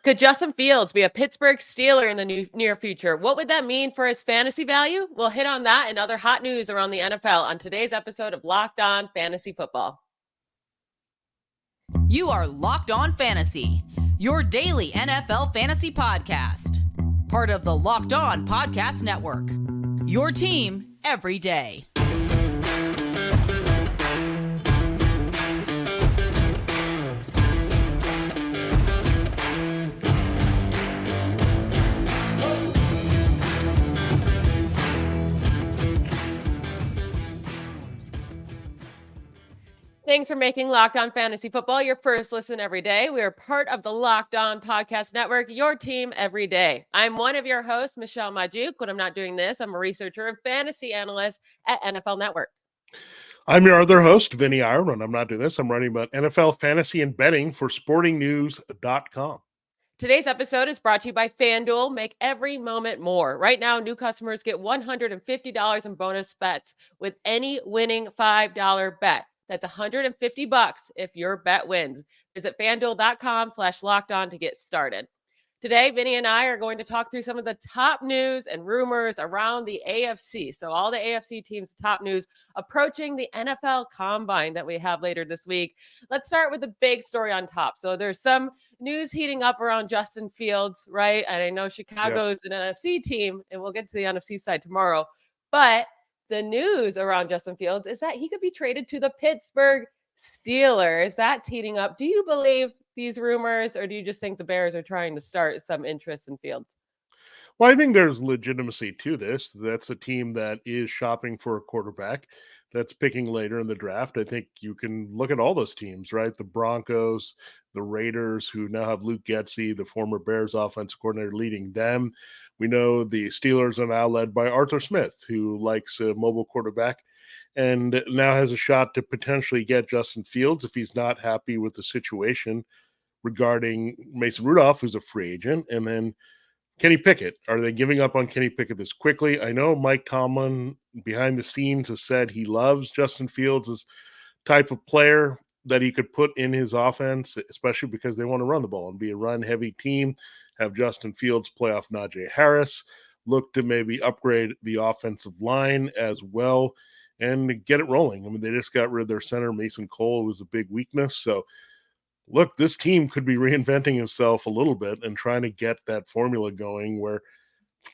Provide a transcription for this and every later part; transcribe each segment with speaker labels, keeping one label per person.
Speaker 1: Could Justin Fields be a Pittsburgh Steeler in the near future? What would that mean for his fantasy value? We'll hit on that and other hot news around the NFL on today's episode of Locked On Fantasy Football.
Speaker 2: You are Locked On Fantasy, your daily NFL fantasy podcast. Part of the Locked On Podcast Network, your team every day.
Speaker 1: Thanks for making Locked On Fantasy Football your first listen every day. We are part of the Locked On Podcast Network, your team every day. I'm one of your hosts, Michelle Magdziuk. When I'm not doing this, I'm a researcher and fantasy analyst at NFL Network.
Speaker 3: I'm your other host, Vinnie Iyer. When I'm not doing this, I'm writing about NFL fantasy and betting for sportingnews.com.
Speaker 1: Today's episode is brought to you by FanDuel. Make every moment more. Right now, new customers get $150 in bonus bets with any winning $5 bet. That's $150 if your bet wins. Visit FanDuel.com/lockedon to get started. Today, Vinny and I are going to talk through some of the top news and rumors around the AFC. So all the AFC teams' top news approaching the NFL Combine that we have later this week. Let's start with the big story on top. So there's some news heating up around Justin Fields, right? And I know Chicago's an NFC team, and we'll get to the NFC side tomorrow. But the news around Justin Fields is that he could be traded to the Pittsburgh Steelers. That's heating up. Do you believe these rumors, or do you just think the Bears are trying to start some interest in Fields?
Speaker 3: Well, I think there's legitimacy to this. That's a team that is shopping for a quarterback that's picking later in the draft. I think you can look at all those teams, right? The Broncos, the Raiders, who now have Luke Getsy, the former Bears offensive coordinator, leading them. We know the Steelers are now led by Arthur Smith, who likes a mobile quarterback and now has a shot to potentially get Justin Fields if he's not happy with the situation regarding Mason Rudolph, who's a free agent, and then Kenny Pickett. Are they giving up on Kenny Pickett this quickly? I know Mike Tomlin behind the scenes has said he loves Justin Fields as type of player that he could put in his offense, especially because they want to run the ball and be a run-heavy team, have Justin Fields play off Najee Harris, look to maybe upgrade the offensive line as well, and get it rolling. I mean, they just got rid of their center, Mason Cole, who was a big weakness. So, look, this team could be reinventing itself a little bit and trying to get that formula going where,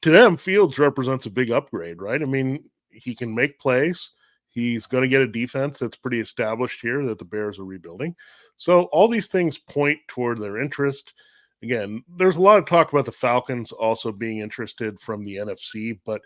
Speaker 3: to them, Fields represents a big upgrade, right? I mean, he can make plays. He's going to get a defense that's pretty established here that the Bears are rebuilding. So all these things point toward their interest. Again, there's a lot of talk about the Falcons also being interested from the NFC, but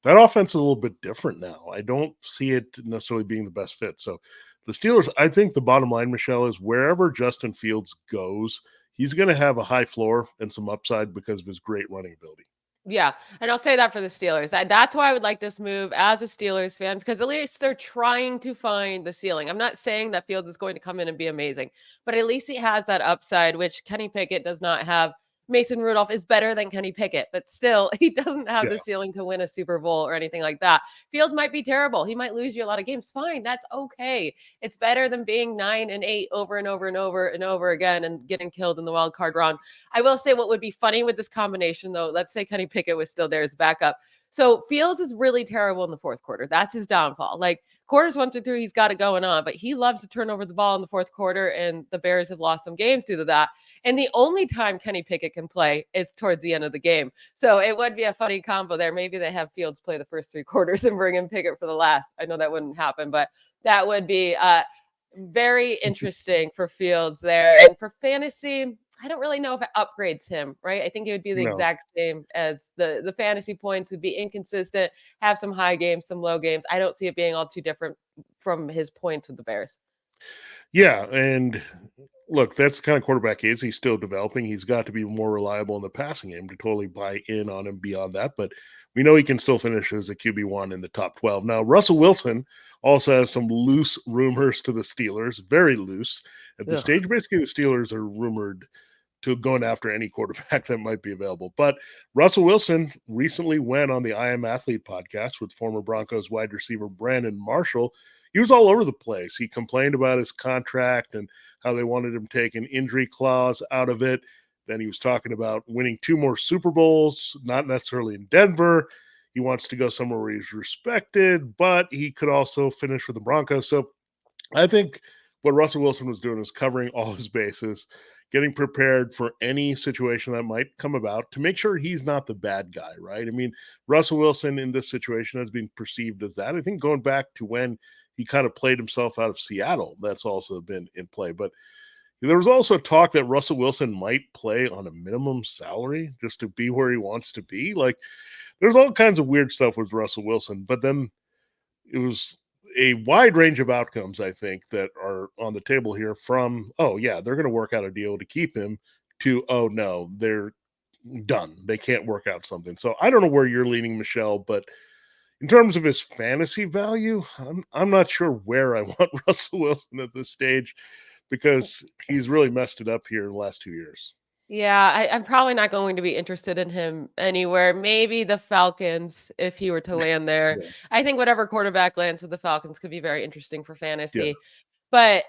Speaker 3: that offense is a little bit different now. I don't see it necessarily being the best fit. So the Steelers, I think the bottom line, Michelle, is wherever Justin Fields goes, he's going to have a high floor and some upside because of his great running ability.
Speaker 1: Yeah, and I'll say that for the Steelers. That's why I would like this move as a Steelers fan, because at least they're trying to find the ceiling. I'm not saying that Fields is going to come in and be amazing, but at least he has that upside, which Kenny Pickett does not have. Mason Rudolph is better than Kenny Pickett, but still, he doesn't have the ceiling to win a Super Bowl or anything like that. Fields might be terrible. He might lose you a lot of games. Fine, that's okay. It's better than being 9-8 over and over and over and over again and getting killed in the wild card round. I will say what would be funny with this combination, though, let's say Kenny Pickett was still there as backup. So Fields is really terrible in the fourth quarter. That's his downfall. Like, quarters 1 through 3, he's got it going on, but he loves to turn over the ball in the fourth quarter, and the Bears have lost some games due to that. And the only time Kenny Pickett can play is towards the end of the game. So it would be a funny combo there. Maybe they have Fields play the first 3 quarters and bring in Pickett for the last. I know that wouldn't happen, but that would be very interesting for Fields there. And for fantasy, I don't really know if it upgrades him, right? I think it would be the exact same as the fantasy points would be inconsistent, have some high games, some low games. I don't see it being all too different from his points with the Bears.
Speaker 3: Yeah, and look, that's the kind of quarterback he is. He's still developing. He's got to be more reliable in the passing game to totally buy in on him beyond that. But we know he can still finish as a QB1 in the top 12. Now, Russell Wilson also has some loose rumors to the Steelers, very loose. At this stage, basically the Steelers are rumored to going after any quarterback that might be available. But Russell Wilson recently went on the I Am Athlete podcast with former Broncos wide receiver Brandon Marshall. He was all over the place. He complained about his contract and how they wanted him to take an injury clause out of it. Then he was talking about winning 2 more Super Bowls, not necessarily in Denver. He wants to go somewhere where he's respected, but he could also finish with the Broncos. So I think what Russell Wilson was doing is covering all his bases, getting prepared for any situation that might come about to make sure he's not the bad guy, right? I mean, Russell Wilson in this situation has been perceived as that. I think going back to when he kind of played himself out of Seattle, that's also been in play. But there was also talk that Russell Wilson might play on a minimum salary just to be where he wants to be. Like, there's all kinds of weird stuff with Russell Wilson, but then it was a wide range of outcomes, I think, that are on the table here from, oh, yeah, they're going to work out a deal to keep him to, oh, no, they're done. They can't work out something. So I don't know where you're leaning, Michelle, but in terms of his fantasy value, I'm not sure where I want Russell Wilson at this stage because he's really messed it up here in the last 2 years.
Speaker 1: Yeah, I'm probably not going to be interested in him anywhere. Maybe the Falcons, if he were to land there.
Speaker 3: Yeah.
Speaker 1: I think whatever quarterback lands with the Falcons could be very interesting for
Speaker 3: Yeah.
Speaker 1: fantasy. But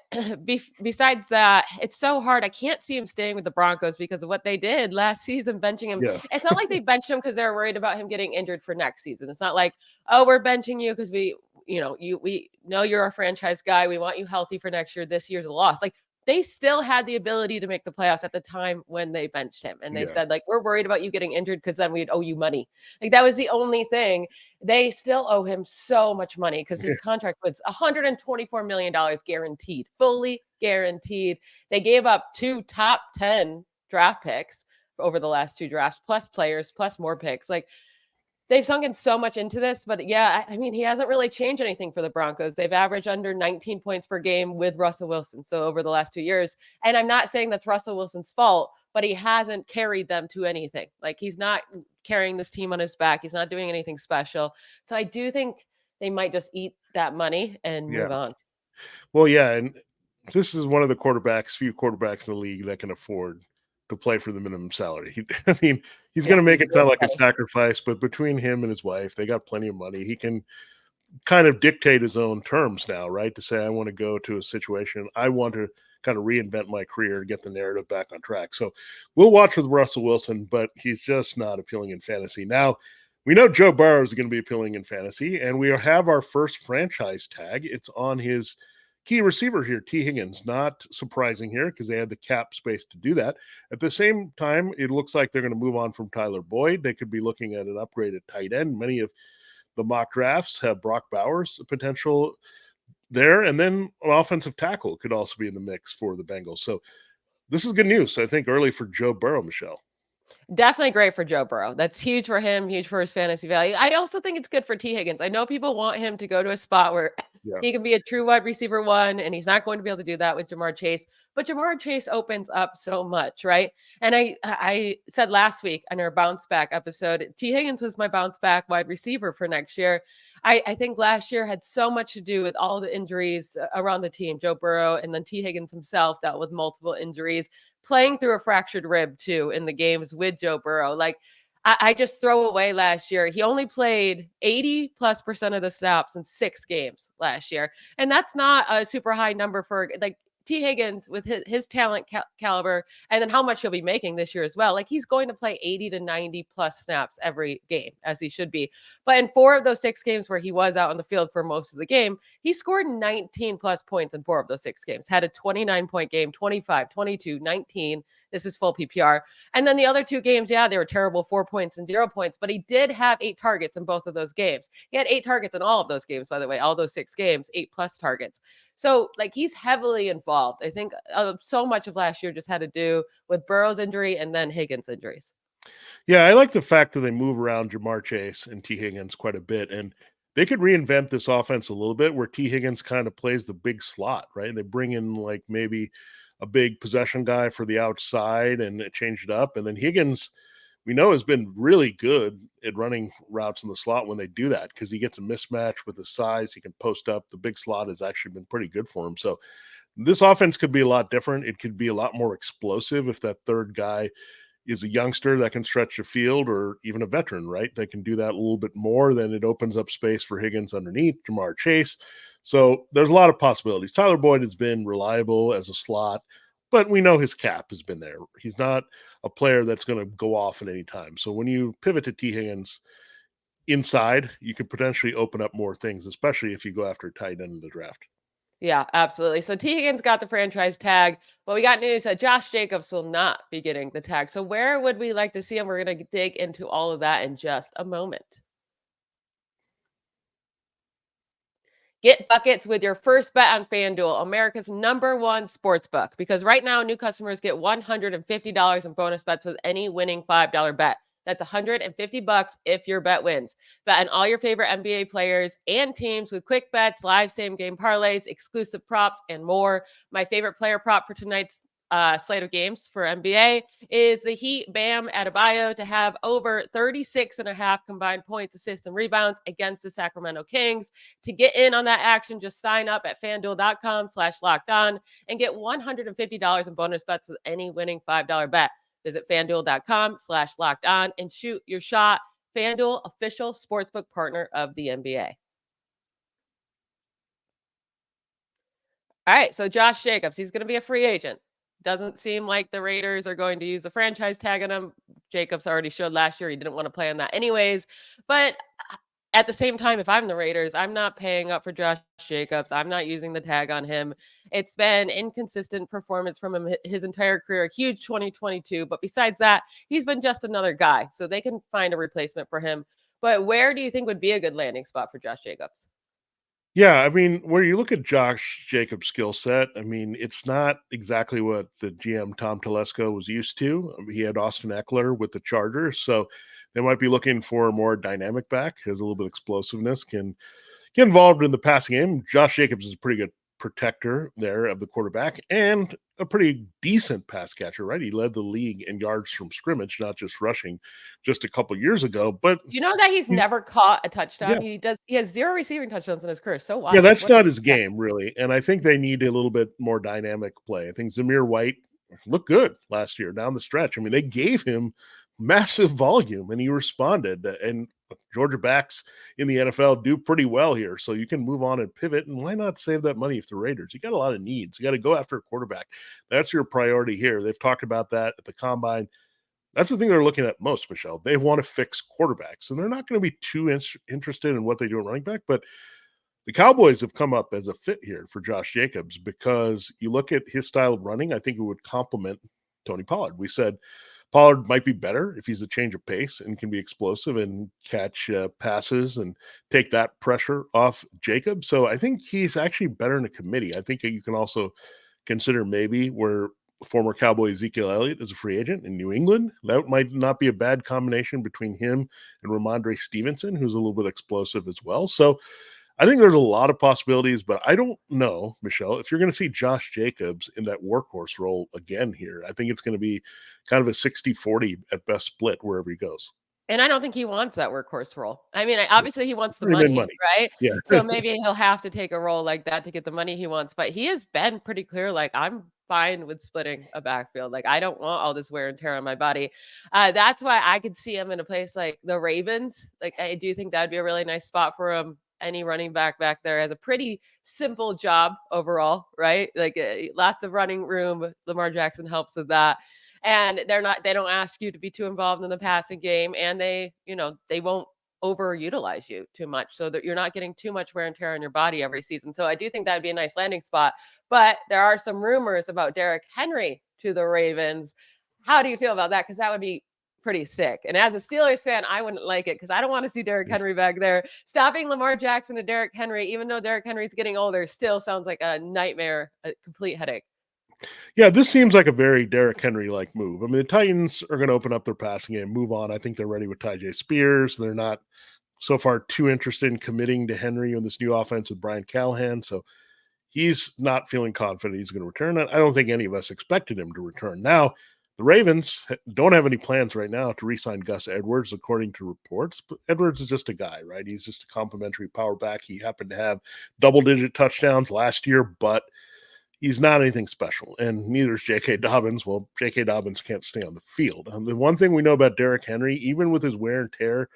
Speaker 1: besides that, it's so hard. I can't see him staying with the Broncos because of what they did last season, benching him.
Speaker 3: Yeah.
Speaker 1: It's not like they benched him because they're worried about him getting injured for next season. It's not like, oh, we're benching you because we know you're a franchise guy. We want you healthy for next year. This year's a loss. Like, they still had the ability to make the playoffs at the time when they benched him. And they said, like, we're worried about you getting injured because then we'd owe you money. Like, that was the only thing. They still owe him so much money because his contract was $124 million guaranteed, fully guaranteed. They gave up 2 top 10 draft picks over the last 2 drafts, plus players, plus more picks. Like, they've sunk in so much into this, but yeah, I mean, he hasn't really changed anything for the Broncos. They've averaged under 19 points per game with Russell Wilson. So over the last 2 years, and I'm not saying that's Russell Wilson's fault, but he hasn't carried them to anything. Like, he's not carrying this team on his back. He's not doing anything special. So I do think they might just eat that money and move on.
Speaker 3: Well, yeah, and this is one of the few quarterbacks in the league that can afford to play for the minimum salary. I mean, he's going to make it sound like a sacrifice, but between him and his wife, they got plenty of money. He can kind of dictate his own terms now, right? To say, I want to go to a situation. I want to kind of reinvent my career, get the narrative back on track. So we'll watch with Russell Wilson, but he's just not appealing in fantasy. Now, we know Joe Burrow is going to be appealing in fantasy, and we have our first franchise tag. It's on his key receiver here, T. Higgins. Not surprising here because they had the cap space to do that. At the same time, it looks like they're going to move on from Tyler Boyd. They could be looking at an upgraded tight end. Many of the mock drafts have Brock Bowers potential there. And then offensive tackle could also be in the mix for the Bengals. So this is good news, I think, early for Joe Burrow, Michelle.
Speaker 1: Definitely great for Joe Burrow. That's huge for him, huge for his fantasy value. I also think it's good for T. Higgins. I know people want him to go to a spot where he can be a true wide receiver 1, and he's not going to be able to do that with Jamar Chase. But Jamar Chase opens up so much, right? And I said last week on our bounce back episode, T. Higgins was my bounce back wide receiver for next year. I think last year had so much to do with all the injuries around the team. Joe Burrow and then T. Higgins himself dealt with multiple injuries, playing through a fractured rib too in the games with Joe Burrow. Like, I just throw away last year. He only played 80+% of the snaps in 6 games last year. And that's not a super high number for, like, T. Higgins with his talent caliber, and then how much he'll be making this year as well. Like, he's going to play 80 to 90 plus snaps every game, as he should be. But in 4 of those 6 games where he was out on the field for most of the game, he scored 19 plus points in 4 of those 6 games, had a 29-point game, 25, 22, 19. This is full PPR. And then the other 2 games, they were terrible, 4 points and 0 points, but he did have 8 targets in both of those games. He had 8 targets in all of those games, by the way, all those 6 games, 8 plus targets. So, like, he's heavily involved. I think so much of last year just had to do with Burrow's injury and then Higgins' injuries.
Speaker 3: Yeah, I like the fact that they move around Jamar Chase and T. Higgins quite a bit, and they could reinvent this offense a little bit where T. Higgins kind of plays the big slot, right? They bring in, like, maybe a big possession guy for the outside and change it up. And then Higgins, we know, has been really good at running routes in the slot when they do that because he gets a mismatch with his size. He can post up. The big slot has actually been pretty good for him. So this offense could be a lot different. It could be a lot more explosive if that third guy is a youngster that can stretch the field, or even a veteran, right? They can do that a little bit more. Then it opens up space for Higgins underneath, Jamar Chase. So there's a lot of possibilities. Tyler Boyd has been reliable as a slot. but we know his cap has been there. He's not a player that's going to go off at any time. So when you pivot to T. Higgins inside, you could potentially open up more things, especially if you go after a tight end in the draft.
Speaker 1: Yeah, absolutely. So T. Higgins got the franchise tag, but we got news that Josh Jacobs will not be getting the tag. So where would we like to see him? We're going to dig into all of that in just a moment. Get buckets with your first bet on FanDuel, America's #1 sports book, because right now new customers get $150 in bonus bets with any winning $5 bet. That's $150 if your bet wins. Bet on all your favorite NBA players and teams with quick bets, live same game parlays, exclusive props, and more. My favorite player prop for tonight's slate of games for NBA is the Heat Bam Adebayo to have over 36.5 combined points, assists, and rebounds against the Sacramento Kings. To get in on that action, just sign up at fanduel.com/lockedon and get $150 in bonus bets with any winning $5 bet. Visit fanduel.com/lockedon and shoot your shot. FanDuel, official sportsbook partner of the NBA. All right, so Josh Jacobs, he's going to be a free agent. Doesn't seem like the Raiders are going to use the franchise tag on him. Jacobs already showed last year he didn't want to play on that anyways. But at the same time, if I'm the Raiders, I'm not paying up for Josh Jacobs. I'm not using the tag on him. It's been inconsistent performance from him his entire career, a huge 2022. But besides that, he's been just another guy. So they can find a replacement for him. But where do you think would be a good landing spot for Josh Jacobs?
Speaker 3: Yeah, I mean, where you look at Josh Jacobs' skill set, I mean, it's not exactly what the GM Tom Telesco was used to. He had Austin Eckler with the Chargers, so they might be looking for a more dynamic back, has a little bit of explosiveness, can get involved in the passing game. Josh Jacobs is a pretty good protector there of the quarterback and a pretty decent pass catcher, right? He led the league in yards from scrimmage, not just rushing, just a couple years ago. But
Speaker 1: You know that he's never caught a touchdown?
Speaker 3: yeah,
Speaker 1: He has 0 receiving touchdowns in his career. So
Speaker 3: yeah,
Speaker 1: wild.
Speaker 3: that's
Speaker 1: What
Speaker 3: not his
Speaker 1: yeah.
Speaker 3: game, really. And I think they need a little bit more dynamic play. I think Zamir White looked good last year down the stretch. I mean, they gave him massive volume and he responded. And Georgia backs in the NFL do pretty well here. So you can move on and pivot. And why not save that money if the Raiders? You got a lot of needs. You got to go after a quarterback. That's your priority here. They've talked about that at the combine. That's the thing they're looking at most, Michelle. They want to fix quarterbacks, and they're not going to be too interested in what they do at running back. But the Cowboys have come up as a fit here for Josh Jacobs because you look at his style of running, I think it would complement Tony Pollard. We said Pollard might be better if he's a change of pace and can be explosive and catch passes and take that pressure off Jacobs. So I think he's actually better in a committee. I think you can also consider maybe where former Cowboy Ezekiel Elliott is a free agent in New England. That might not be a bad combination between him and Ramondre Stevenson, who's a little bit explosive as well. So I think there's a lot of possibilities, but I don't know, Michelle, if you're going to see Josh Jacobs in that workhorse role again here. I think it's going to be kind of a 60-40 at best split wherever he goes.
Speaker 1: And I don't think he wants that workhorse role. I mean, obviously he wants the
Speaker 3: Pretty big
Speaker 1: money, right?
Speaker 3: Yeah.
Speaker 1: So maybe he'll have to take a role like that to get the money he wants. But he has been pretty clear, like, I'm fine with splitting a backfield. Like, I don't want all this wear and tear on my body. That's why I could see him in a place like the Ravens. Like, I do think that'd be a really nice spot for him. Any running back there has a pretty simple job overall, right? Like lots of running room. Lamar Jackson helps with that. And they don't ask you to be too involved in the passing game, and they won't overutilize you too much so that you're not getting too much wear and tear on your body every season. So I do think that'd be a nice landing spot. But there are some rumors about Derrick Henry to the Ravens. How do you feel about that? Because that would be pretty sick. And as a Steelers fan, I wouldn't like it because I don't want to see Derrick Henry back there. Stopping Lamar Jackson to Derrick Henry, even though Derrick Henry's getting older, still sounds like a nightmare, a complete headache.
Speaker 3: Yeah, this seems like a very Derrick Henry-like move. I mean, the Titans are going to open up their passing game, move on. I think they're ready with Tyjae Spears. They're not so far too interested in committing to Henry in this new offense with Brian Callahan. So he's not feeling confident he's going to return. I don't think any of us expected him to return. Now, the Ravens don't have any plans right now to re-sign Gus Edwards, according to reports. But Edwards is just a guy, right? He's just a complimentary power back. He happened to have double-digit touchdowns last year, but he's not anything special, and neither is J.K. Dobbins. Well, J.K. Dobbins can't stay on the field. The one thing we know about Derrick Henry, even with his wear and tear,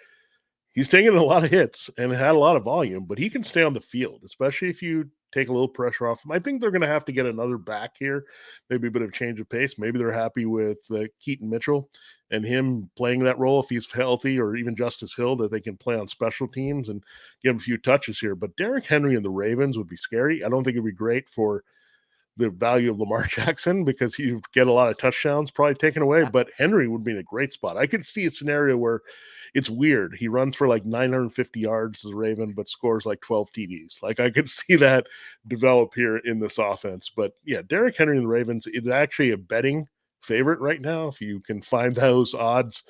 Speaker 3: he's taken a lot of hits and had a lot of volume, but he can stay on the field, especially if you take a little pressure off them. I think they're going to have to get another back here, maybe a bit of change of pace. Maybe they're happy with Keaton Mitchell and him playing that role if he's healthy, or even Justice Hill, that they can play on special teams and give him a few touches here. But Derrick Henry and the Ravens would be scary. I don't think it'd be great for the value of Lamar Jackson, because you get a lot of touchdowns probably taken away, but Henry would be in a great spot. I could see a scenario where it's weird. He runs for like 950 yards as a Raven, but scores like 12 TDs. Like, I could see that develop here in this offense. But yeah, Derrick Henry and the Ravens is actually a betting favorite right now. If you can find those odds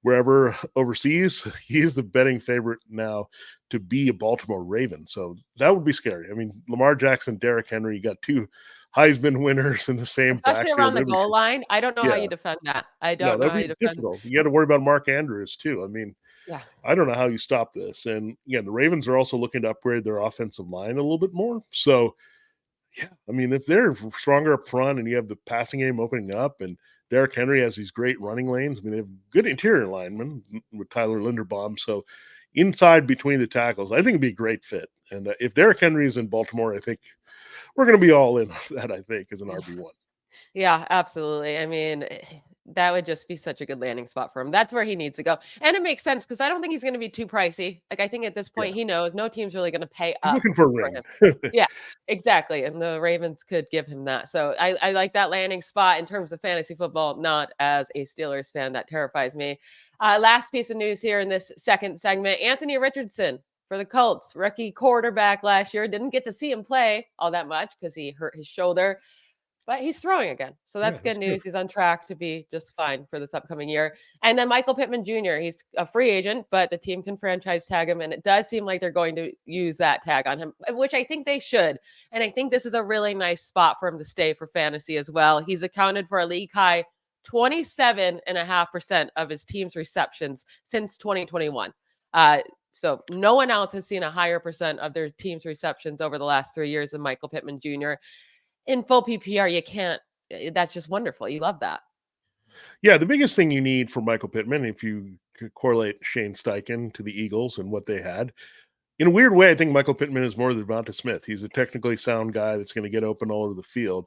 Speaker 3: wherever overseas, he's the betting favorite now to be a Baltimore Raven. So that would be scary. I mean, Lamar Jackson, Derrick Henry, you got two Heisman winners in the same
Speaker 1: Especially around
Speaker 3: backfield.
Speaker 1: the goal line. I don't know how you defend that. I
Speaker 3: No,
Speaker 1: don't know
Speaker 3: that'd
Speaker 1: how
Speaker 3: be
Speaker 1: you defend.
Speaker 3: difficult. You got to worry about Mark Andrews too. I mean,
Speaker 1: Yeah.
Speaker 3: I don't know how you stop this. And again, the Ravens are also looking to upgrade their offensive line a little bit more. So yeah, I mean, if they're stronger up front and you have the passing game opening up, and Derrick Henry has these great running lanes, I mean, they have good interior linemen with Tyler Linderbaum. So inside between the tackles, I think it'd be a great fit. And if Derrick Henry is in Baltimore, I think we're going to be all in on that, I think, as an RB1.
Speaker 1: Yeah, absolutely. I mean, that would just be such a good landing spot for him. That's where he needs to go. And it makes sense because I don't think he's going to be too pricey. Like, I think at this
Speaker 3: Yeah.
Speaker 1: point, he knows no team's really going to pay
Speaker 3: He's
Speaker 1: up
Speaker 3: looking for a
Speaker 1: for
Speaker 3: ring.
Speaker 1: him. Yeah, exactly. And the Ravens could give him that. So I like that landing spot in terms of fantasy football, not as a Steelers fan. That terrifies me. Last piece of news here in this second segment, Anthony Richardson for the Colts, rookie quarterback last year. Didn't get to see him play all that much because he hurt his shoulder. But he's throwing again. So that's
Speaker 3: Yeah,
Speaker 1: good
Speaker 3: that's good.
Speaker 1: news. He's on track to be just fine for this upcoming year. And then Michael Pittman Jr., he's a free agent, but the team can franchise tag him. And it does seem like they're going to use that tag on him, which I think they should. And I think this is a really nice spot for him to stay for fantasy as well. He's accounted for a league high 27.5% of his team's receptions since 2021. So no one else has seen a higher percent of their team's receptions over the last 3 years than Michael Pittman Jr. In full PPR, you can't. That's just wonderful. You love that.
Speaker 3: Yeah, the biggest thing you need for Michael Pittman, if you correlate Shane Steichen to the Eagles and what they had, in a weird way, I think Michael Pittman is more than Devonta Smith. He's a technically sound guy that's going to get open all over the field.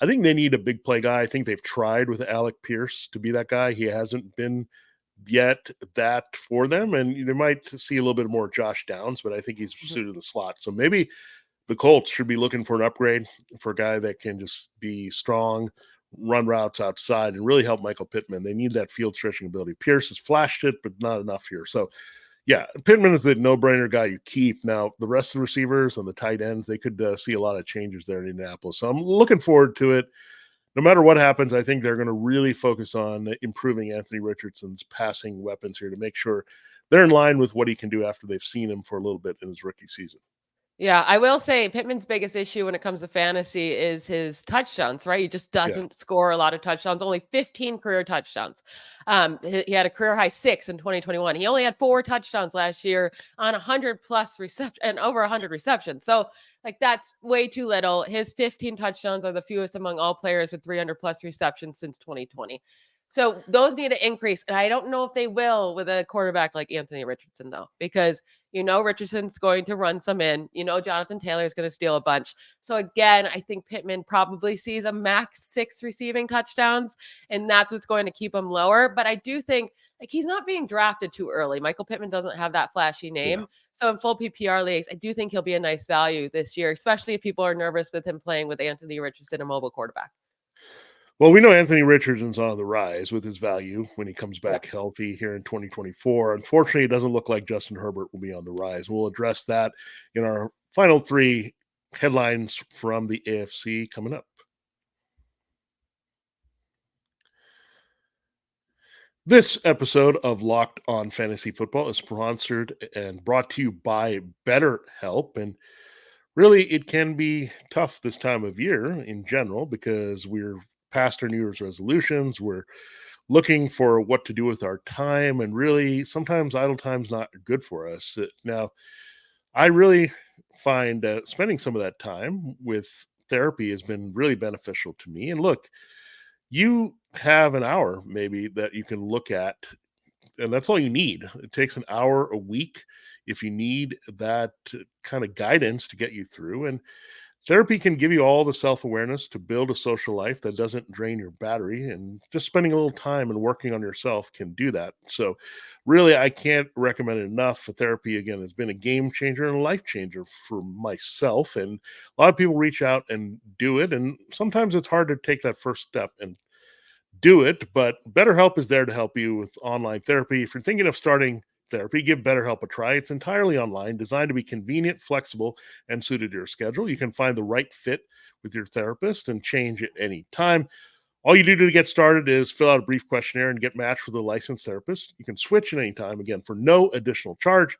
Speaker 3: I think they need a big play guy. I think they've tried with Alec Pierce to be that guy. He hasn't been yet that for them, and they might see a little bit more Josh Downs, but I think he's suited the slot. So maybe the Colts should be looking for an upgrade for a guy that can just be strong, run routes outside, and really help Michael Pittman. They need that field stretching ability. Pierce has flashed it, but not enough here. So, yeah, Pittman is the no-brainer guy you keep. Now, the rest of the receivers and the tight ends, they could see a lot of changes there in Indianapolis. So I'm looking forward to it. No matter what happens, I think they're going to really focus on improving Anthony Richardson's passing weapons here to make sure they're in line with what he can do after they've seen him for a little bit in his rookie season.
Speaker 1: Yeah, I will say Pittman's biggest issue when it comes to fantasy is his touchdowns, right? He just doesn't score a lot of touchdowns, only 15 career touchdowns. He had a career high 6 in 2021. He only had 4 touchdowns last year on 100 plus reception and over 100 receptions. So, like, that's way too little. His 15 touchdowns are the fewest among all players with 300 plus receptions since 2020. So those need to increase. And I don't know if they will with a quarterback like Anthony Richardson, though, because Richardson's going to run some in. Jonathan Taylor is going to steal a bunch. So again, I think Pittman probably sees a max 6 receiving touchdowns, and that's what's going to keep him lower. But I do think he's not being drafted too early. Michael Pittman doesn't have that flashy name. Yeah. So in full PPR leagues, I do think he'll be a nice value this year, especially if people are nervous with him playing with Anthony Richardson, a mobile quarterback.
Speaker 3: Well, we know Anthony Richardson's on the rise with his value when he comes back healthy here in 2024. Unfortunately, it doesn't look like Justin Herbert will be on the rise. We'll address that in our final 3 headlines from the AFC coming up. This episode of Locked On Fantasy Football is sponsored and brought to you by BetterHelp. And really, it can be tough this time of year in general because we're past our New Year's resolutions. We're looking for what to do with our time, and really sometimes idle time's not good for us. Now, I really find spending some of that time with therapy has been really beneficial to me. And look, you have an hour maybe that you can look at, and that's all you need. It takes an hour a week if you need that kind of guidance to get you through. And Therapy can give you all the self-awareness to build a social life that doesn't drain your battery, and just spending a little time and working on yourself can do that. So really, I can't recommend it enough. Therapy, again, has been a game changer and a life changer for myself, and a lot of people reach out and do it, and sometimes it's hard to take that first step and do it, but BetterHelp is there to help you with online therapy. If you're thinking of starting therapy, give BetterHelp a try. It's entirely online, designed to be convenient, flexible, and suited to your schedule. You can find the right fit with your therapist and change at any time. All you do to get started is fill out a brief questionnaire and get matched with a licensed therapist. You can switch at any time, again, for no additional charge.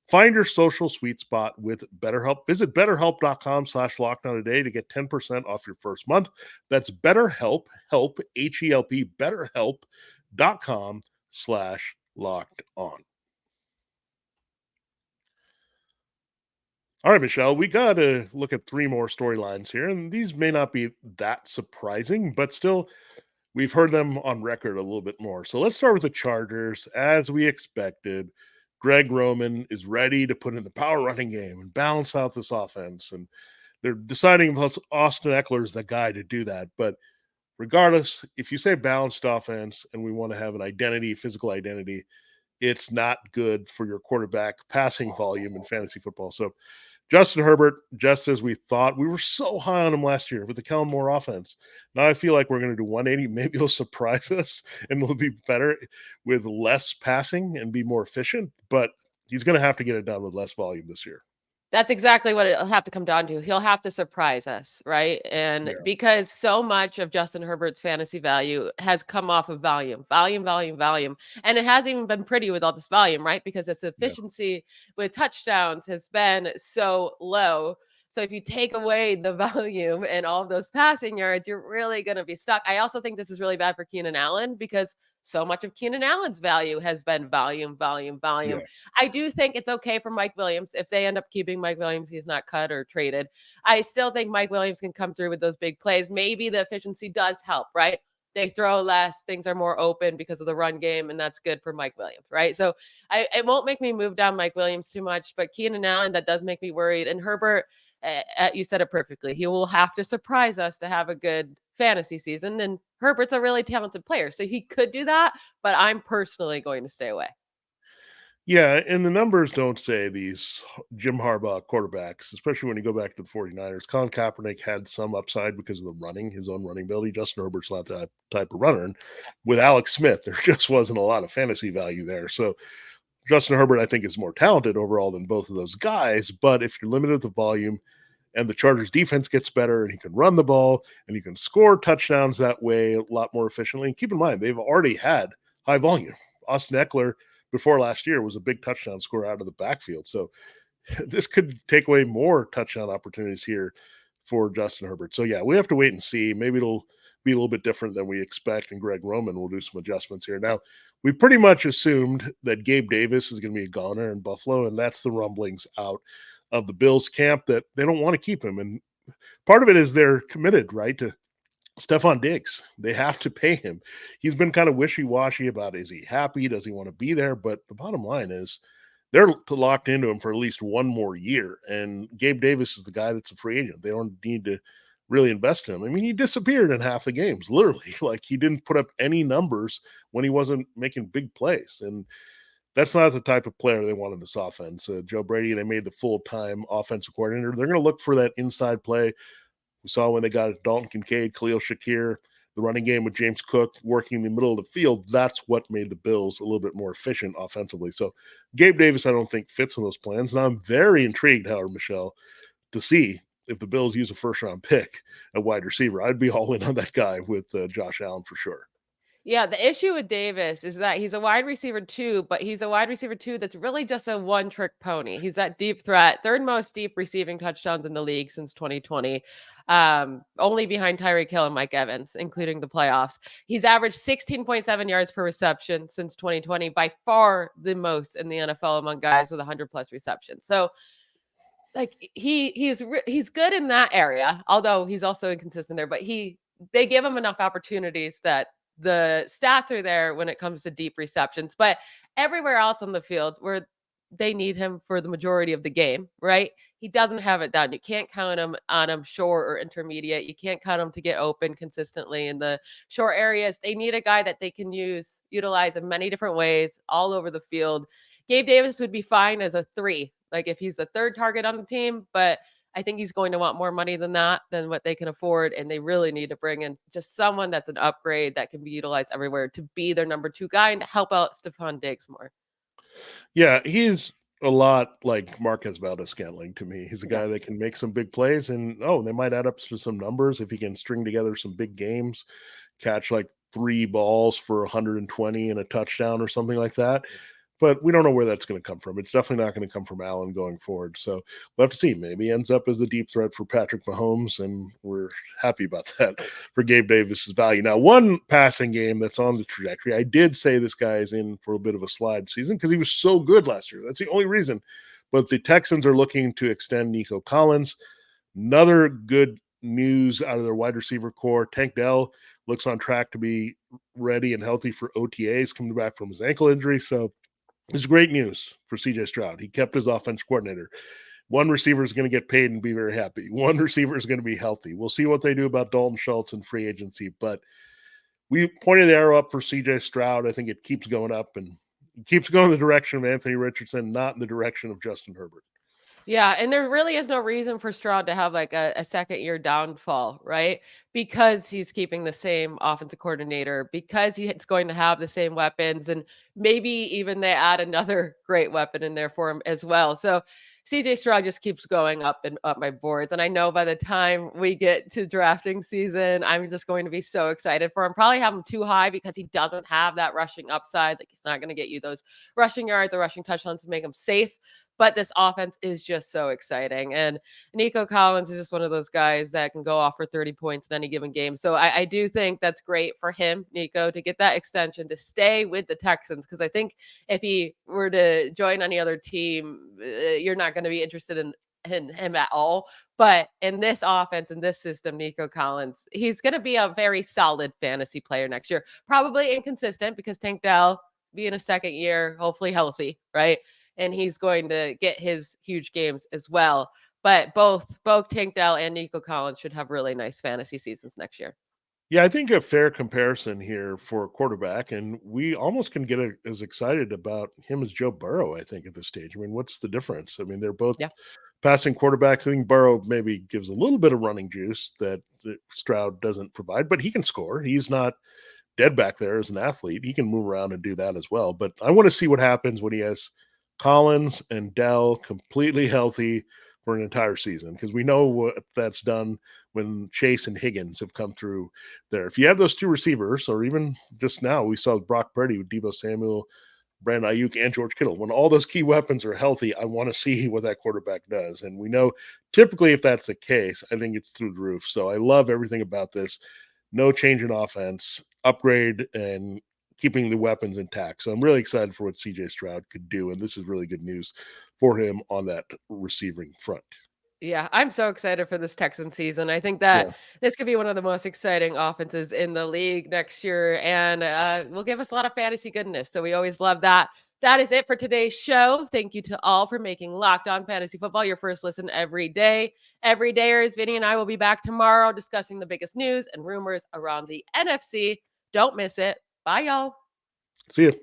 Speaker 3: Find your social sweet spot with BetterHelp. Visit betterhelp.com/lockdown today to get 10% off your first month. That's BetterHelp, help, H-E-L-P, betterhelp.com/locked on. All right, Michelle, we got to look at three more storylines here, and these may not be that surprising, but still, we've heard them on record a little bit more. So let's start with the Chargers. As we expected, Greg Roman is ready to put in the power running game and balance out this offense. And they're deciding if Austin Eckler is the guy to do that. But regardless, if you say balanced offense and we want to have an identity, physical identity, it's not good for your quarterback passing volume in fantasy football. So Justin Herbert, just as we thought, we were so high on him last year with the Kellen Moore offense. Now I feel like we're going to do 180. Maybe he'll surprise us and we'll be better with less passing and be more efficient, but he's going to have to get it done with less volume this year.
Speaker 1: That's exactly what it'll have to come down to. He'll have to surprise us, right? And because so much of Justin Herbert's fantasy value has come off of volume. And it hasn't even been pretty with all this volume, right? Because its efficiency with touchdowns has been so low. So if you take away the volume and all of those passing yards, you're really going to be stuck. I also think this is really bad for Keenan Allen because so much of Keenan Allen's value has been volume.
Speaker 3: Yeah.
Speaker 1: I do think it's okay for Mike Williams. If they end up keeping Mike Williams, he's not cut or traded. I still think Mike Williams can come through with those big plays. Maybe the efficiency does help, right? They throw less, things are more open because of the run game, and that's good for Mike Williams, right? So it won't make me move down Mike Williams too much, but Keenan Allen, that does make me worried. And Herbert, you said it perfectly. He will have to surprise us to have a good fantasy season. And Herbert's a really talented player, so he could do that, but I'm personally going to stay away.
Speaker 3: Yeah, and the numbers don't say these Jim Harbaugh quarterbacks, especially when you go back to the 49ers. Colin Kaepernick had some upside because of the running, his own running ability. Justin Herbert's not that type of runner. And with Alex Smith, there just wasn't a lot of fantasy value there. So Justin Herbert, I think, is more talented overall than both of those guys. But if you're limited to volume and the Chargers defense gets better and he can run the ball and he can score touchdowns that way a lot more efficiently. And keep in mind, they've already had high volume. Austin Eckler before last year was a big touchdown scorer out of the backfield. So this could take away more touchdown opportunities here for Justin Herbert. So yeah, we have to wait and see. Maybe it'll be a little bit different than we expect, and Greg Roman will do some adjustments here. Now, we pretty much assumed that Gabe Davis is going to be a goner in Buffalo, and that's the rumblings out of the Bills camp that they don't want to keep him. And part of it is they're committed, right, to Stephon Diggs. They have to pay him. He's been kind of wishy-washy about, is he happy? Does he want to be there? But the bottom line is they're locked into him for at least one more year. And Gabe Davis is the guy that's a free agent. They don't need to really invest in him. I mean, he disappeared in half the games, literally. Like, he didn't put up any numbers when he wasn't making big plays. And that's not the type of player they want in this offense. Joe Brady, they made the full-time offensive coordinator. They're going to look for that inside play. We saw when they got Dalton Kincaid, Khalil Shakir, the running game with James Cook working in the middle of the field. That's what made the Bills a little bit more efficient offensively. So Gabe Davis, I don't think, fits in those plans. And I'm very intrigued, however, Michelle, to see if the Bills use a first-round pick at wide receiver. I'd be all in on that guy with Josh Allen for sure.
Speaker 1: Yeah, the issue with Davis is that he's a wide receiver too, but he's a wide receiver too that's really just a one-trick pony. He's that deep threat, third most deep receiving touchdowns in the league since 2020, only behind Tyreek Hill and Mike Evans, including the playoffs. He's averaged 16.7 yards per reception since 2020, by far the most in the NFL among guys with 100+ receptions. So, like, he's good in that area, although he's also inconsistent there. But they give him enough opportunities that the stats are there when it comes to deep receptions. But everywhere else on the field, where they need him for the majority of the game, right? He doesn't have it done. You can't count him on him short or intermediate. You can't count him to get open consistently in the short areas. They need a guy that they can utilize in many different ways all over the field. Gabe Davis would be fine as a 3, like if he's the 3rd target on the team, but I think he's going to want more money than that, than what they can afford. And they really need to bring in just someone that's an upgrade that can be utilized everywhere to be their number 2 guy and to help out Stephon Diggs more.
Speaker 3: Yeah, he's a lot like Marquez Valdez-Scantling to me. He's a
Speaker 1: Yeah.
Speaker 3: guy that can make some big plays, and they might add up to some numbers if he can string together some big games, catch like 3 balls for 120 and a touchdown or something like that. But we don't know where that's going to come from. It's definitely not going to come from Allen going forward. So we'll have to see. Maybe he ends up as the deep threat for Patrick Mahomes, and we're happy about that for Gabe Davis's value. Now, one passing game that's on the trajectory, I did say this guy is in for a bit of a slide season because he was so good last year. That's the only reason. But the Texans are looking to extend Nico Collins. Another good news out of their wide receiver core. Tank Dell looks on track to be ready and healthy for OTAs, coming back from his ankle injury. So it's great news for CJ Stroud. He kept his offense coordinator. One receiver is going to get paid and be very happy. One receiver is going to be healthy. We'll see what they do about Dalton Schultz in free agency, but we pointed the arrow up for CJ Stroud. I think it keeps going up, and it keeps going in the direction of Anthony Richardson, not in the direction of Justin Herbert.
Speaker 1: Yeah, and there really is no reason for Stroud to have like a second year downfall, right? Because he's keeping the same offensive coordinator, because he's going to have the same weapons, and maybe even they add another great weapon in there for him as well. So CJ Stroud just keeps going up and up my boards. And I know by the time we get to drafting season, I'm just going to be so excited for him. Probably have him too high because he doesn't have that rushing upside. Like he's not going to get you those rushing yards or rushing touchdowns to make him safe. But this offense is just so exciting. And Nico Collins is just one of those guys that can go off for 30 points in any given game. So I do think that's great for him, Nico, to get that extension, to stay with the Texans. Because I think if he were to join any other team, you're not going to be interested in him at all. But in this offense, in this system, Nico Collins, he's going to be a very solid fantasy player next year. Probably inconsistent because Tank Dell being a second year, hopefully healthy, right? And he's going to get his huge games as well. But both Tank Dell and Nico Collins should have really nice fantasy seasons next year.
Speaker 3: Yeah, I think a fair comparison here for a quarterback, and we almost can get as excited about him as Joe Burrow, I think, at this stage. I mean, what's the difference? I mean, they're both
Speaker 1: Yeah.
Speaker 3: passing quarterbacks. I think Burrow maybe gives a little bit of running juice that Stroud doesn't provide, but he can score. He's not dead back there as an athlete. He can move around and do that as well. But I want to see what happens when he has Collins and Dell completely healthy for an entire season, because we know what that's done when Chase and Higgins have come through there. If you have those two receivers, or even just now, we saw Brock Purdy with Deebo Samuel, Brandon Ayuk, and George Kittle. When all those key weapons are healthy, I want to see what that quarterback does. And we know typically if that's the case, I think it's through the roof. So I love everything about this. No change in offense, upgrade, and keeping the weapons intact. So I'm really excited for what CJ Stroud could do. And this is really good news for him on that receiving front.
Speaker 1: Yeah, I'm so excited for this Texan season. I think that this could be one of the most exciting offenses in the league next year, and will give us a lot of fantasy goodness. So we always love that. That is it for today's show. Thank you to all for making Locked On Fantasy Football your first listen every day. Every dayers, Vinny and I will be back tomorrow discussing the biggest news and rumors around the NFC. Don't miss it. Bye, y'all.
Speaker 3: See you.